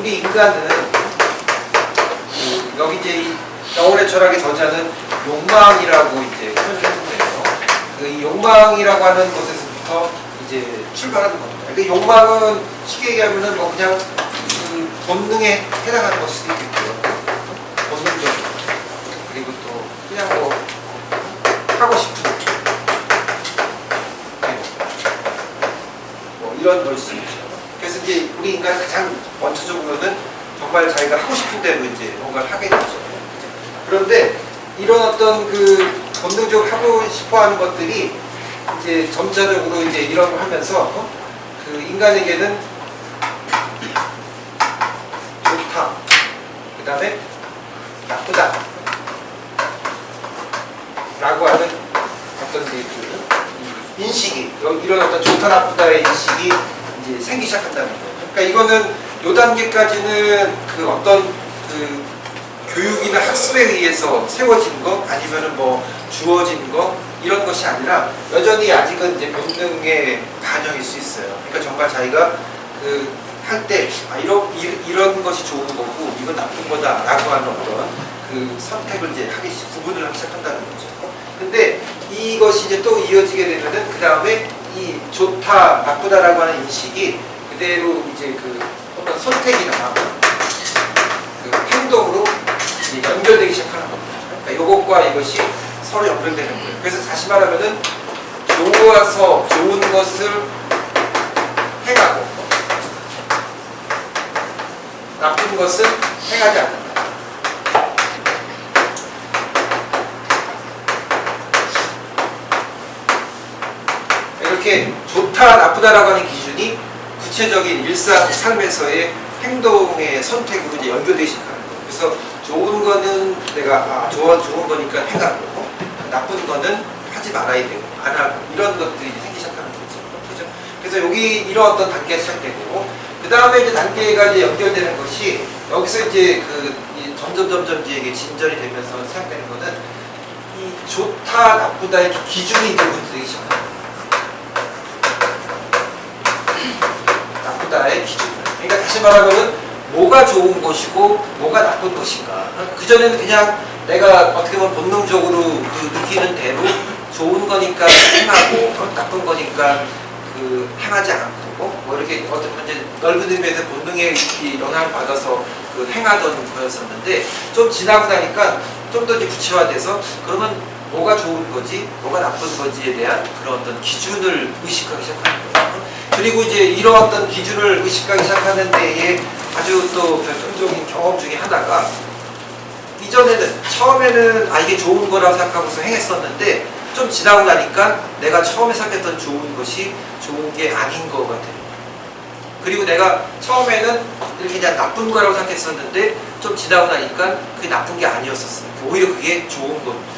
우리 인간은 여기 이제 이 영혼의 철학의 저자는 욕망이라고 이제 표현을 했는데요. 이 욕망이라고 하는 것에서부터 이제 출발하는 겁니다. 그러니까 욕망은 쉽게 얘기하면은 뭐 그냥 본능에 해당하는 것일 수도 있겠고요. 본능적. 그리고 또 그냥 뭐 하고 싶은 뭐 이런 걸 수 있죠. 그래서 이제 우리 인간이 가장 원초적으로는 정말 자기가 하고 싶은 대로 이제 뭔가를 하게 되죠. 그런데 이런 어떤 그 본능적으로 하고 싶어하는 것들이 이제 점차적으로 이제 이런 걸 하면서 그 인간에게는 좋다, 그 다음에 나쁘다 라고 하는 어떤 그 인식이, 이런 어떤 좋다 나쁘다의 인식이 이제 생기기 시작한다는 거예요. 그러니까 이거는 요 단계까지는 그 어떤 그 교육이나 학습에 의해서 세워진 거 아니면은 뭐 주어진 거 이런 것이 아니라 여전히 아직은 이제 본능의 반영일 수 있어요. 그러니까 정말 자기가 그 할 때 이런 것이 좋은 거고 이건 나쁜 거다라고 하는 어떤 그 선택을 이제 구분을 하기 시작한다는 거죠. 근데 이것이 이제 또 이어지게 되면은 그 다음에 이 좋다 나쁘다라고 하는 인식이 그대로 이제 그 어떤 선택이나 그 행동으로 이제 연결되기 시작하는 겁니다. 그러니까 이것과 이것이 서로 연결되는 거예요. 그래서 다시 말하면은 좋아서 좋은 것을 행하고 나쁜 것은 행하지 않는다. 이렇게 좋다 나쁘다라고 하는 기준이 구체적인 일상 삶에서의 행동의 선택으로 이제 연결되기 시작하는 거예요. 그래서 좋은 거는 내가 좋은 거니까 행하고 나쁜 거는 하지 말아야 되고 안 하고 이런 것들이 생기기 시작하는 거죠. 그렇죠? 그래서 여기 이런 어떤 단계가 시작되고 그 다음에 이제 단계가 이제 연결되는 것이 여기서 이제 점점 이제 이게 진전이 되면서 시작되는 거는 이 좋다 나쁘다의 기준이 이제 문제되기 시작합니다. 나쁘다의 기준. 그러니까 다시 말하면은 뭐가 좋은 것이고 뭐가 나쁜 것인가. 그 전에는 그냥 내가 어떻게 보면 본능적으로 그 느끼는 대로 좋은 거니까 행하고 나쁜 거니까 그 행하지 않고 뭐 이렇게 어떤 이제 넓은 의미에서 본능에 영향을 받아서 그 행하던 거였었는데 좀 지나고 나니까 좀 더 구체화돼서 그러면 뭐가 좋은 거지 뭐가 나쁜 거지에 대한 그런 어떤 기준을 의식하기 시작하는 거예요. 그리고 이제 이런 어떤 기준을 의식하기 시작하는 데에 아주 또 결정적인 경험 중에 하나가 이전에는 처음에는 이게 좋은 거라고 생각하고서 행했었는데 좀 지나고 나니까 내가 처음에 생각했던 좋은 것이 좋은 게 아닌 것 같아요. 그리고 내가 처음에는 이렇게 그냥 나쁜 거라고 생각했었는데 좀 지나고 나니까 그게 나쁜 게 아니었었어요. 오히려 그게 좋은 겁니다.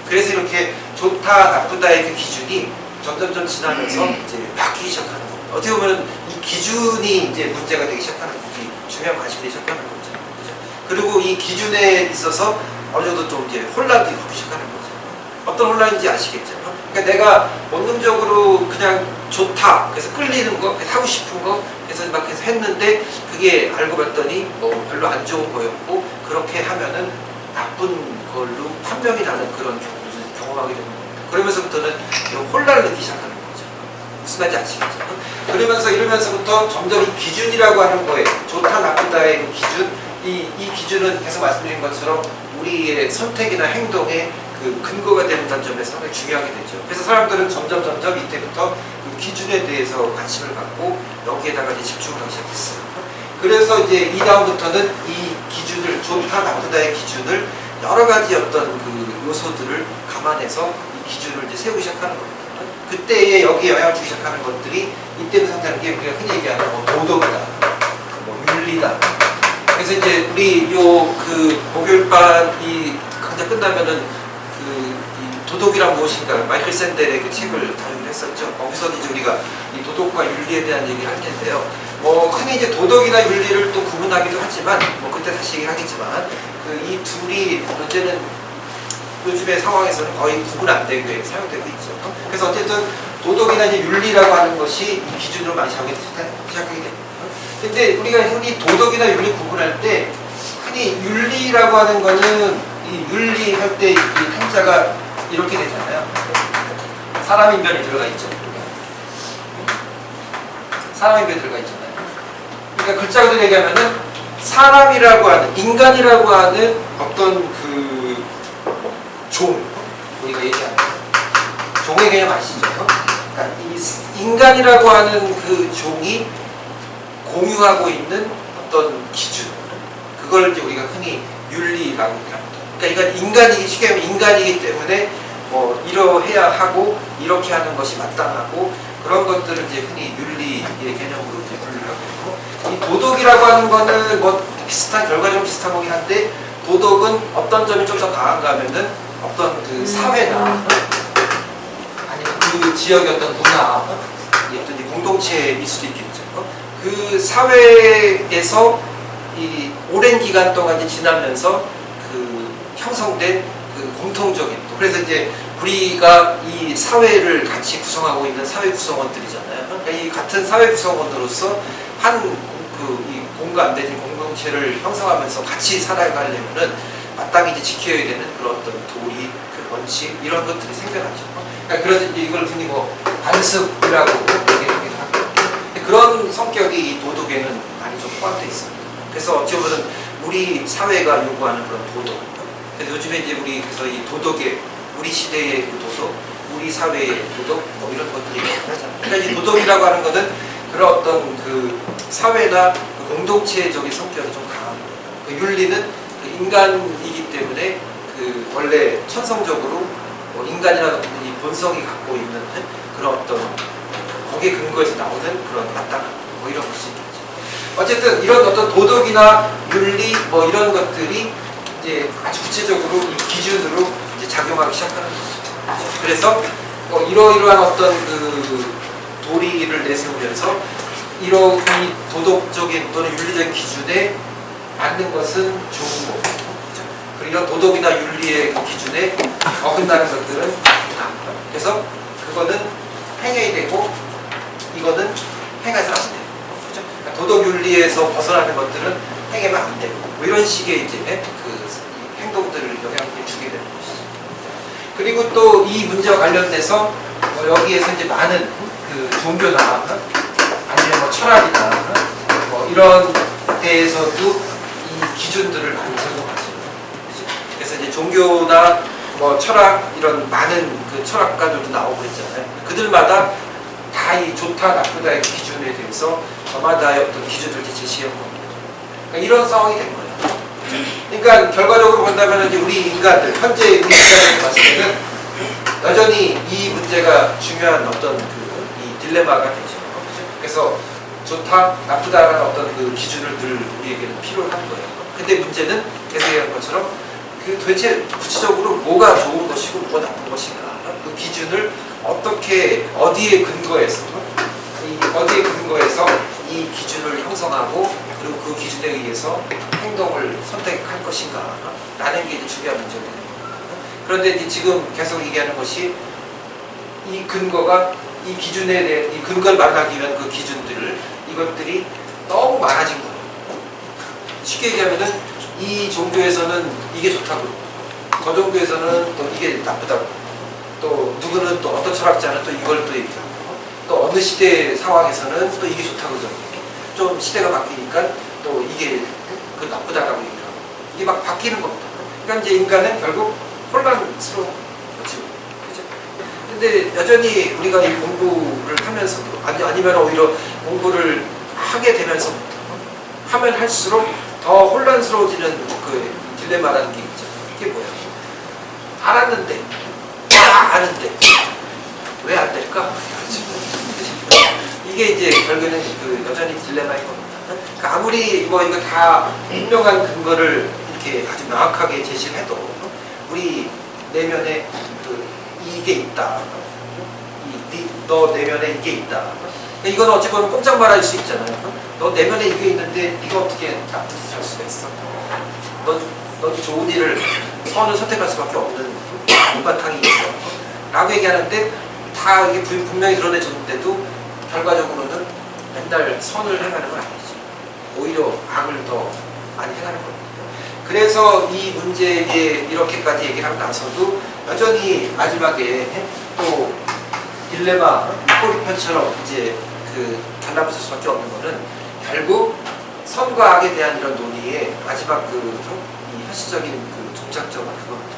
그래서 이렇게 좋다 나쁘다의 그 기준이 점점 지나면서 이제 바뀌기 시작하는 겁니다. 어떻게 보면 이 기준이 이제 문제가 되기 시작하는 거지 중요한 관심이 되기 시작하는 거죠. 그리고 이 기준에 있어서 어느 정도 좀 이제 혼란이 바뀌기 시작하는 거죠. 어떤 혼란인지 아시겠죠? 그러니까 내가 본능적으로 그냥 좋다, 그래서 끌리는 거, 그래서 하고 싶은 거, 그래서 막 해서 했는데 그게 알고 봤더니 뭐 별로 안 좋은 거였고 그렇게 하면은 나쁜 걸로 판명이 나는 그런 경험하게 되는 겁니다. 그러면서부터는 혼란을 느끼기 시작하는 거죠. 무슨 말인지 아시겠죠? 이러면서부터 점점 이 기준이라고 하는 거에 좋다 나쁘다의 그 기준, 이 기준은 계속 말씀드린 것처럼 우리의 선택이나 행동의 그 근거가 되는 점에서 상당히 중요하게 되죠. 그래서 사람들은 점점 이때부터 그 기준에 대해서 관심을 갖고 여기에다가 이제 집중을 하기 시작했어요. 그래서 이제 이 다음부터는 이 기준을 좋다 나쁘다의 기준을 여러 가지 어떤 그 요소들을 감안해서 이 기준을 이제 세우기 시작하는 겁니다. 그때에 여기에 영향을 주기 시작하는 것들이 이때부터 상당한 게 우리가 흔히 얘기하는 뭐 도덕이다, 뭐 윤리다. 그래서 이제 우리 요 그 목요일반이 강좌 끝나면은 이 도덕이란 무엇인가 마이클 샌델의 그 책을 다루기로 했었죠. 거기서 이제 우리가 이 도덕과 윤리에 대한 얘기를 할 텐데요. 뭐 흔히 이제 도덕이나 윤리를 또 구분하기도 하지만 뭐 그때 다시 얘기를 하겠지만 그 이 둘이 현재는 요즘의 상황에서는 거의 구분 안 되게 사용되고 있죠. 그래서 어쨌든 도덕이나 이제 윤리라고 하는 것이 이 기준으로 많이 시작하게 됩니다. 근데 우리가 흔히 도덕이나 윤리 구분할 때 흔히 윤리라고 하는 거는 이 윤리할 때 이 한자가 이렇게 되잖아요. 사람 인변이 들어가 있죠. 사람 인변이 들어가 있잖아요. 그러니까 글자 그대로 얘기하면은 사람이라고 하는, 인간이라고 하는 어떤 그 종, 우리가 얘기하는 종의 개념 아시죠? 그러니까 이 인간이라고 하는 그 종이 공유하고 있는 어떤 기준, 그걸 이제 우리가 흔히 윤리라고 합니다. 그러니까 이건 인간이기, 쉽게 하면 인간이기 때문에 뭐 이러해야 하고 이렇게 하는 것이 마땅하고 그런 것들을 이제 흔히 윤리의 개념으로 이제 분류를 하고 있고, 이 도덕이라고 하는 거는 뭐 비슷한, 결과적으로 비슷한 거긴 한데, 도덕은 어떤 점이 좀 더 강한가 하면은 어떤 그 사회나 아니면 그 지역의 어떤 문화, 어떤 공동체일 수도 있겠죠. 그 사회에서 이 오랜 기간 동안 이제 지나면서 그 형성된 그 공통적인, 그래서 이제 우리가 이 사회를 같이 구성하고 있는 사회 구성원들이잖아요. 그러니까 이 같은 사회 구성원으로서 한 이 공간 내지 공동체를 형성하면서 같이 살아가려면은 마땅히 이제 지켜야 되는 그런 어떤 도리, 그 원칙 이런 것들이 생겨나죠. 그러니까 그래서 이제 이걸 흔히 뭐 관습이라고 얘기하기도 하고, 그런 성격이 이 도덕에는 많이 좀 포함되어 있습니다. 그래서 어찌 보면 우리 사회가 요구하는 그런 도덕. 그래서 요즘에 이제 우리 그래서 이 도덕의, 우리 시대의 그 도덕, 우리 사회의 도덕, 뭐 이런 것들이 하잖아요. 그러니까 이 도덕이라고 하는 것은 그런 어떤 그 사회나 그 공동체적인 성격이 좀 강한 거예요. 그 윤리는 그 인간이기 때문에 그 원래 천성적으로 뭐 인간이라는 이 본성이 갖고 있는 그런 어떤 거기에 근거해서 나오는 그런 마땅함, 뭐 이런 걸 수 있겠죠. 어쨌든 이런 어떤 도덕이나 윤리 뭐 이런 것들이 이제 아주 구체적으로 이 기준으로 이제 작용하기 시작하는 거죠. 그래서 뭐 이러이러한 어떤 그 도리를 내세우면서 이 도덕적인 또는 윤리적인 기준에 맞는 것은 좋은 거고, 그리고 이런 도덕이나 윤리의 그 기준에 어긋나는 것들은 아니다. 그래서 그거는 행해야 되고 이거는 행해서 안 돼요. 그렇죠? 그러니까 도덕 윤리에서 벗어나는 것들은 행하면 안 되고, 뭐 이런 식의 이제 그 행동들을 영향을 주게 되는 것이죠. 그리고 또 이 문제와 관련돼서 여기에서 이제 많은 그 종교나 아니면 뭐 철학이나 뭐 이런 데에서도 이 기준들을 많이 적용하죠. 그래서 이제 종교나 뭐 철학 이런 많은 그 철학가들도 나오고 있잖아요. 그들마다 다 이 좋다 나쁘다의 기준에 대해서 저마다의 어떤 기준을 제시해 온 겁니다. 그러니까 이런 상황이 된 거예요. 그러니까 결과적으로 본다면 이제 우리 인간들, 현재 우리 인간을 봤을 때는 여전히 이 문제가 중요한 어떤 이 딜레마가 되죠. 그래서 좋다, 나쁘다라는 어떤 그 기준을 늘 우리에게는 필요한 거예요. 근데 문제는 계속 얘기한 것처럼 그 도대체 구체적으로 뭐가 좋은 것이고 뭐가 나쁜 것인가, 그 기준을 어떻게, 어디에 근거해서 이 기준을 형성하고 그리고 그 기준에 의해서 행동을 선택할 것인가 라는 게 이제 중요한 문제거든요. 그런데 이제 지금 계속 얘기하는 것이 이 근거가, 이 기준에 대해 이 근거를 마련하기 위한 그 기준들을, 이것들이 너무 많아진 거예요. 쉽게 얘기하면은 이 종교에서는 이게 좋다고, 저 종교에서는 또 이게 나쁘다고, 또 누구는 또 어떤 철학자는 또 이걸 또 얘기하고, 또 어느 시대 상황에서는 또 이게 좋다고 그러고, 좀 시대가 바뀌니까 또 이게 그 나쁘다라고 얘기하고, 이게 막 바뀌는 겁니다. 그러니까 이제 인간은 결국 혼란스러운 거지. 그죠? 근데 여전히 우리가 이 공부를 하면서도, 아니면 오히려 공부를 하게 되면서부터 하면 할수록 더 혼란스러워지는 그 딜레마라는 게 있죠. 이게 뭐야? 알았는데, 아는데, 왜 안 될까? 이게 이제 결국에는 그 여전히 딜레마인 겁니다. 그러니까 아무리 뭐 이거 다 분명한 근거를 이렇게 아주 명확하게 제시를 해도 우리 내면에 그 이게 있다. 너 내면에 이게 있다. 그러니까 이건 어찌 보면 꼼짝 말할 수 있잖아요. 너 내면에 이게 있는데 네가 어떻게 나쁜 짓을 할 수가 있어? 넌 좋은 일을, 선을 선택할 수밖에 없는 못바탕이 있어. 라고 얘기하는데 다 이게 분명히 드러내졌는데도 결과적으로는 맨날 선을 행하는 건 아니지. 오히려 악을 더 많이 해가는 거거든요. 그래서 이 문제에 이렇게까지 얘기를 하고 나서도 여전히 마지막에 또 딜레마, 꼬리편처럼 이제 그 달라붙을 수밖에 없는 거는 결국 선과 악에 대한 이런 논의의 마지막 이 현실적인 그 종착점은 그겁니다.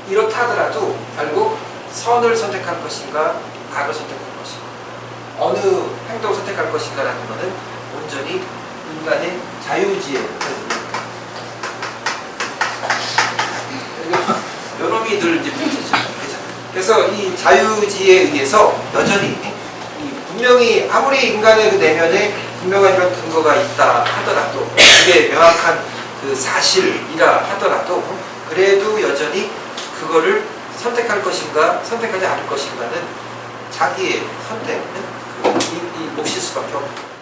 이렇다 하더라도 결국 선을 선택할 것인가 악을 선택할 것인가 어느 행동을 선택할 것인가라는 것은 온전히 인간의 자유의지에 요놈이 늘 이제 문제죠. 그래서 이 자유의지에 의해서 여전히 분명히 아무리 인간의 그 내면에 분명한 이런 근거가 있다 하더라도 그게 명확한 그 사실이라 하더라도 그래도 여전히 그거를 선택할 것인가 선택하지 않을 것인가는 자기의 선택 이 몫일 수밖에 없습니다.